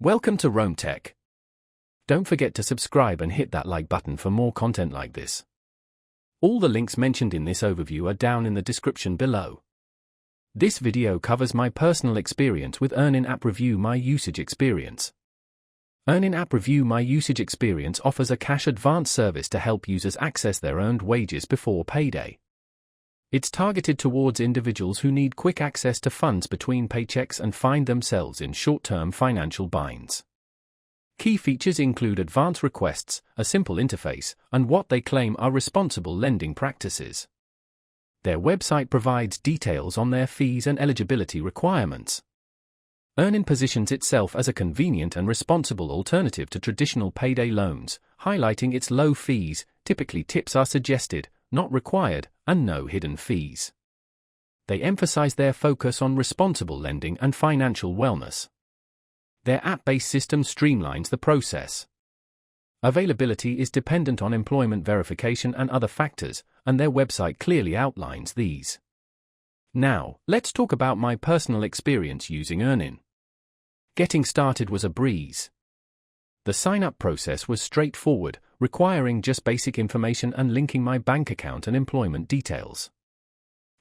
Welcome to Rome Tech. Don't forget to subscribe and hit that like button for more content like this. All the links mentioned in this overview are down in the description below. This video covers my personal experience with Earnin App Review My Usage Experience. Earnin App Review My Usage Experience offers a cash advance service to help users access their earned wages before payday. It's targeted towards individuals who need quick access to funds between paychecks and find themselves in short-term financial binds. Key features include advance requests, a simple interface, and what they claim are responsible lending practices. Their website provides details on their fees and eligibility requirements. Earnin positions itself as a convenient and responsible alternative to traditional payday loans, highlighting its low fees. Typically tips are suggested, not required, and no hidden fees. They emphasize their focus on responsible lending and financial wellness. Their app-based system streamlines the process. Availability is dependent on employment verification and other factors, and their website clearly outlines these. Now, let's talk about my personal experience using Earnin. Getting started was a breeze. The sign-up process was straightforward, requiring just basic information and linking my bank account and employment details.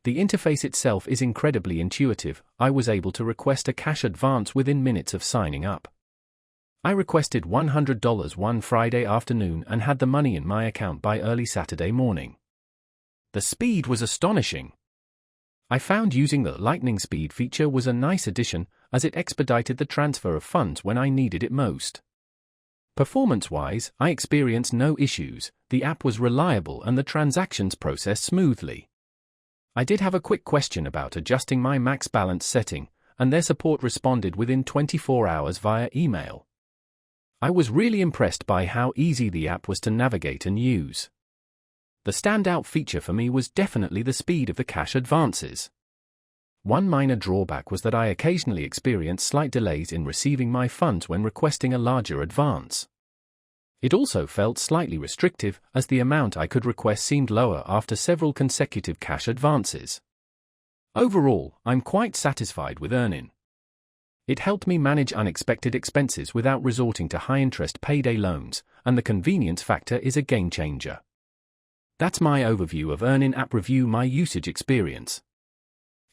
The interface itself is incredibly intuitive. I was able to request a cash advance within minutes of signing up. I requested $100 one Friday afternoon and had the money in my account by early Saturday morning. The speed was astonishing. I found using the lightning speed feature was a nice addition, as it expedited the transfer of funds when I needed it most. Performance-wise, I experienced no issues, the app was reliable and the transactions processed smoothly. I did have a quick question about adjusting my max balance setting, and their support responded within 24 hours via email. I was really impressed by how easy the app was to navigate and use. The standout feature for me was definitely the speed of the cash advances. One minor drawback was that I occasionally experienced slight delays in receiving my funds when requesting a larger advance. It also felt slightly restrictive, as the amount I could request seemed lower after several consecutive cash advances. Overall, I'm quite satisfied with Earnin. It helped me manage unexpected expenses without resorting to high-interest payday loans, and the convenience factor is a game-changer. That's my overview of Earnin App Review My Usage Experience.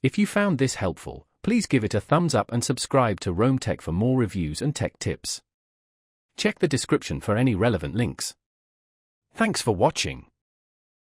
If you found this helpful, please give it a thumbs up and subscribe to Rome Tech for more reviews and tech tips. Check the description for any relevant links. Thanks for watching.